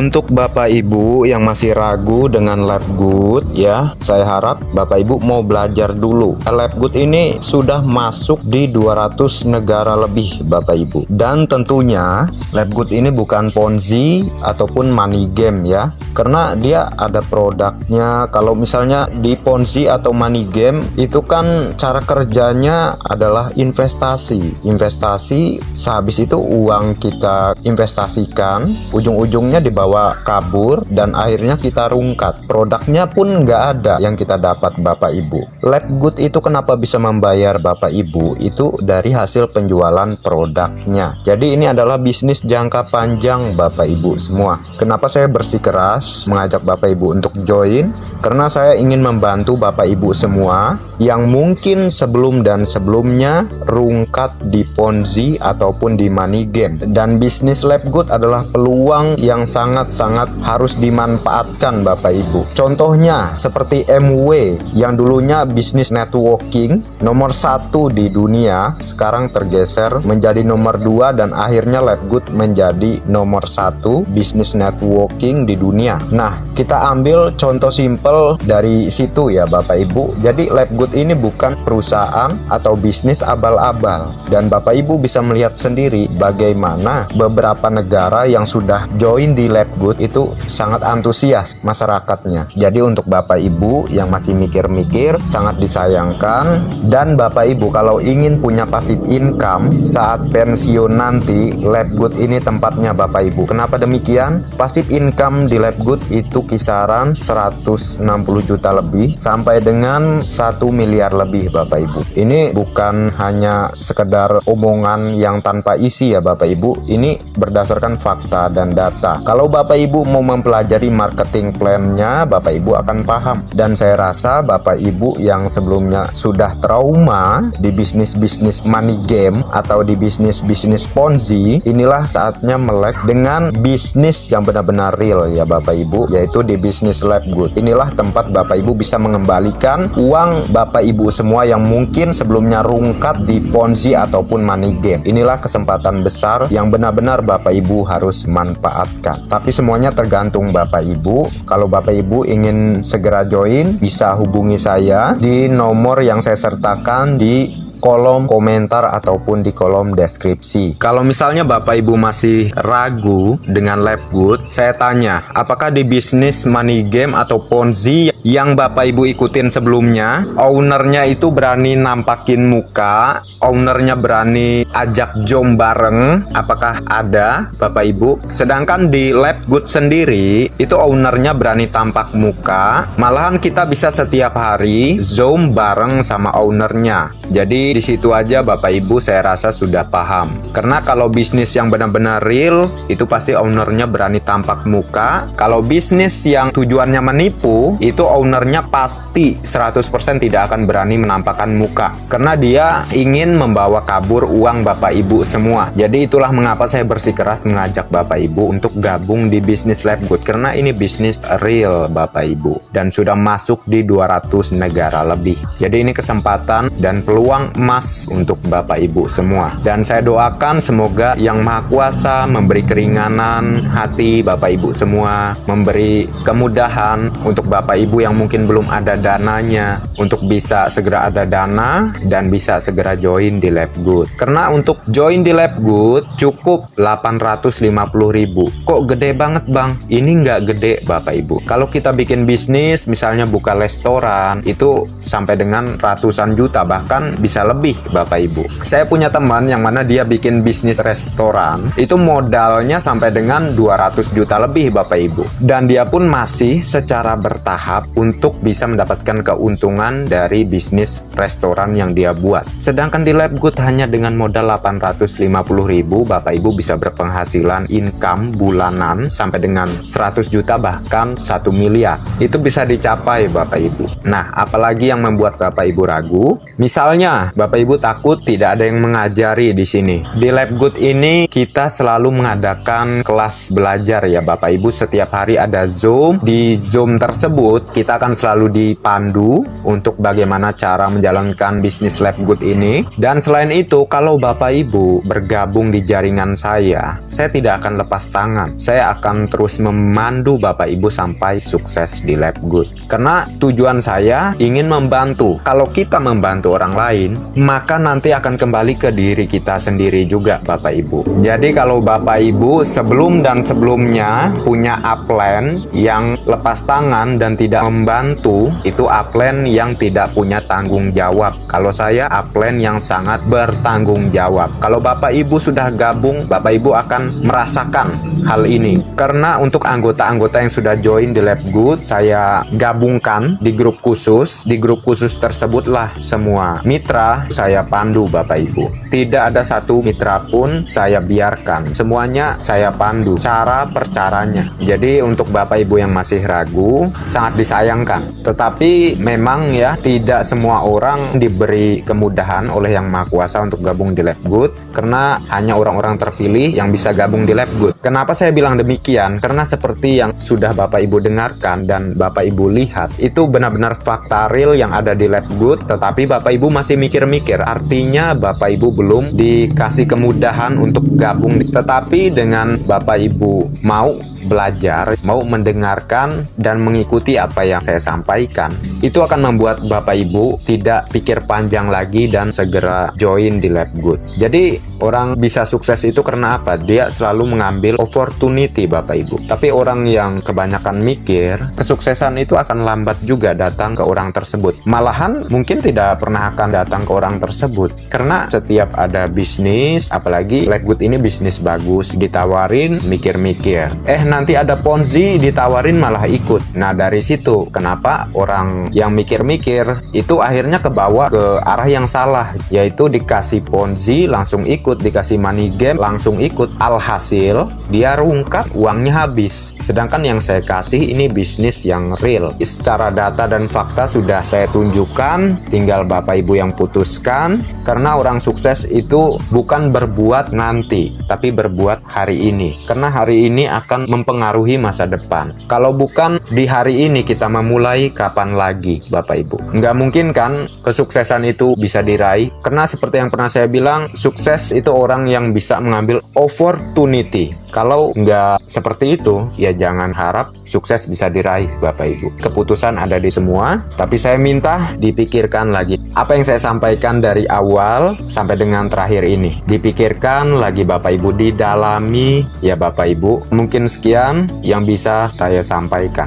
Untuk Bapak Ibu yang masih ragu dengan Labgood ya, saya harap Bapak Ibu mau belajar dulu. Labgood ini sudah masuk di 200 negara lebih Bapak Ibu. Dan tentunya Labgood ini bukan Ponzi ataupun money game ya. Karena dia ada produknya. Kalau misalnya di Ponzi atau money game itu kan cara kerjanya adalah investasi. Investasi, sehabis itu uang kita investasikan, ujung-ujungnya dibawa kabur dan akhirnya kita rungkat. Produknya pun nggak ada yang kita dapat Bapak Ibu. Labgood itu kenapa bisa membayar Bapak Ibu? Itu dari hasil penjualan produknya. Jadi ini adalah bisnis jangka panjang Bapak Ibu semua. Kenapa saya bersikeras mengajak Bapak Ibu untuk join? Karena saya ingin membantu Bapak Ibu semua yang mungkin sebelum dan sebelumnya rungkat di Ponzi ataupun di money game. Dan bisnis Labgood adalah peluang yang sangat-sangat harus dimanfaatkan Bapak Ibu. Contohnya seperti MW yang dulunya bisnis networking nomor 1 di dunia, sekarang tergeser menjadi nomor 2 dan akhirnya Labgood menjadi nomor 1 bisnis networking di dunia. Nah, kita ambil contoh simpel dari situ ya Bapak Ibu. Jadi Labgood ini bukan perusahaan atau bisnis abal-abal, dan Bapak Ibu bisa melihat sendiri bagaimana beberapa negara yang sudah join di Labgood itu sangat antusias masyarakatnya. Jadi untuk Bapak Ibu yang masih mikir-mikir, sangat disayangkan. Dan Bapak Ibu kalau ingin punya passive income saat pensiun nanti, Labgood ini tempatnya Bapak Ibu. Kenapa demikian? Passive income di Labgood itu kisaran 160 juta lebih sampai dengan 1 miliar lebih Bapak Ibu. Ini bukan hanya sekedar omongan yang tanpa isi ya Bapak Ibu. Ini berdasarkan fakta dan data. Kalau Bapak Ibu mau mempelajari marketing plan-nya, Bapak Ibu akan paham. Dan saya rasa Bapak Ibu yang sebelumnya sudah trauma di bisnis-bisnis money game atau di bisnis-bisnis Ponzi, inilah saatnya melek dengan bisnis yang benar-benar real ya Bapak Ibu, yaitu di bisnis Labgood. Inilah tempat Bapak Ibu bisa mengembalikan uang Bapak Ibu semua yang mungkin sebelumnya rungkat di Ponzi ataupun money game. Inilah kesempatan besar yang benar-benar Bapak Ibu harus manfaatkan. Tapi semuanya tergantung Bapak Ibu. Kalau Bapak Ibu ingin segera join, bisa hubungi saya di nomor yang saya sertakan di kolom komentar ataupun di kolom deskripsi. Kalau misalnya Bapak Ibu masih ragu dengan Labgood, saya tanya, apakah di bisnis money game atau Ponzi yang Bapak Ibu ikutin sebelumnya, ownernya itu berani nampakin muka, ownernya berani ajak jom bareng? Apakah ada Bapak Ibu? Sedangkan di Labgood sendiri itu ownernya berani tampak muka, malahan kita bisa setiap hari zoom bareng sama ownernya. Jadi di situ aja Bapak Ibu saya rasa sudah paham. Karena kalau bisnis yang benar-benar real itu pasti ownernya berani tampak muka. Kalau bisnis yang tujuannya menipu itu ownernya pasti 100% tidak akan berani menampakkan muka. Karena dia ingin membawa kabur uang Bapak Ibu semua. Jadi itulah mengapa saya bersikeras mengajak Bapak Ibu untuk gabung di bisnis Labgood. Karena ini bisnis real Bapak Ibu. Dan sudah masuk di 200 negara lebih. Jadi ini kesempatan dan peluang emas untuk Bapak Ibu semua. Dan saya doakan semoga Yang Maha Kuasa memberi keringanan hati Bapak Ibu semua, memberi kemudahan untuk Bapak Ibu yang mungkin belum ada dananya, untuk bisa segera ada dana dan bisa segera join di Labgood. Karena untuk join di Labgood cukup 850.000. Kok gede banget Bang? Ini nggak gede Bapak Ibu. Kalau kita bikin bisnis, misalnya buka restoran, itu sampai dengan ratusan juta, bahkan bisa lebih Bapak Ibu. Saya punya teman yang mana dia bikin bisnis restoran, itu modalnya sampai dengan 200 juta lebih Bapak Ibu. Dan dia pun masih secara bertahap untuk bisa mendapatkan keuntungan dari bisnis restoran yang dia buat. Sedangkan di Labgood hanya dengan modal 850.000 Bapak Ibu bisa berpenghasilan income bulanan sampai dengan 100 juta bahkan 1 miliar. Itu bisa dicapai Bapak Ibu. Nah, apalagi yang membuat Bapak Ibu ragu? Misalnya Bapak Ibu takut tidak ada yang mengajari di sini. Di Labgood ini kita selalu mengadakan kelas belajar ya Bapak Ibu. Setiap hari ada Zoom. Di Zoom tersebut kita akan selalu dipandu untuk bagaimana cara menjalankan bisnis Labgood ini. Dan selain itu, kalau Bapak Ibu bergabung di jaringan saya tidak akan lepas tangan. Saya akan terus memandu Bapak Ibu sampai sukses di Labgood. Karena tujuan saya ingin membantu. Kalau kita membantu orang lain, maka nanti akan kembali ke diri kita sendiri juga Bapak Ibu. Jadi kalau Bapak Ibu sebelum dan sebelumnya punya upline yang lepas tangan dan tidak membantu, itu upline yang tidak punya tanggung jawab. Kalau saya upline yang sangat bertanggung jawab. Kalau Bapak Ibu sudah gabung, Bapak Ibu akan merasakan hal ini. Karena untuk anggota-anggota yang sudah join di Labgood, saya gabungkan di grup khusus. Di grup khusus tersebutlah semua mitra saya pandu Bapak Ibu. Tidak ada satu mitra pun saya biarkan. Semuanya saya pandu cara per caranya. Jadi untuk Bapak Ibu yang masih ragu, sangat disayangkan. Tetapi memang ya, tidak semua orang diberi kemudahan oleh Yang Maha Kuasa untuk gabung di Labgood, karena hanya orang-orang terpilih yang bisa gabung di Labgood. Kenapa saya bilang demikian? Karena seperti yang sudah Bapak Ibu dengarkan dan Bapak Ibu lihat, itu benar-benar fakta real yang ada di Labgood, tetapi Bapak Ibu masih mikir-mikir. Artinya Bapak Ibu belum dikasih kemudahan untuk gabung. Tetapi dengan Bapak Ibu mau belajar, mau mendengarkan dan mengikuti apa yang saya sampaikan, itu akan membuat Bapak Ibu tidak pikir panjang lagi dan segera join di Labgood. Jadi orang bisa sukses itu karena apa? Dia selalu mengambil opportunity Bapak Ibu. Tapi orang yang kebanyakan mikir, kesuksesan itu akan lambat juga datang ke orang tersebut. Malahan mungkin tidak pernah akan datang ke orang tersebut. Karena setiap ada bisnis, apalagi Labgood ini bisnis bagus, ditawarin mikir-mikir. Nanti ada Ponzi, ditawarin malah ikut. Nah dari situ kenapa orang yang mikir-mikir itu akhirnya kebawa ke arah yang salah, yaitu dikasih Ponzi langsung ikut, dikasih money game langsung ikut. Alhasil dia rungkap, uangnya habis. Sedangkan yang saya kasih ini bisnis yang real. Secara data dan fakta sudah saya tunjukkan, tinggal Bapak Ibu yang putuskan. Karena orang sukses itu bukan berbuat nanti, tapi berbuat hari ini. Karena hari ini akan mempengaruhi masa depan. Kalau bukan di hari ini kita memulai, kapan lagi Bapak Ibu? Nggak mungkin kan kesuksesan itu bisa diraih. Karena seperti yang pernah saya bilang, sukses itu orang yang bisa mengambil opportunity. Kalau nggak seperti itu, ya jangan harap sukses bisa diraih Bapak Ibu. Keputusan ada di semua, tapi saya minta dipikirkan lagi. Apa yang saya sampaikan dari awal sampai dengan terakhir ini, dipikirkan lagi Bapak Ibu, didalami ya Bapak Ibu. Mungkin sekian yang bisa saya sampaikan.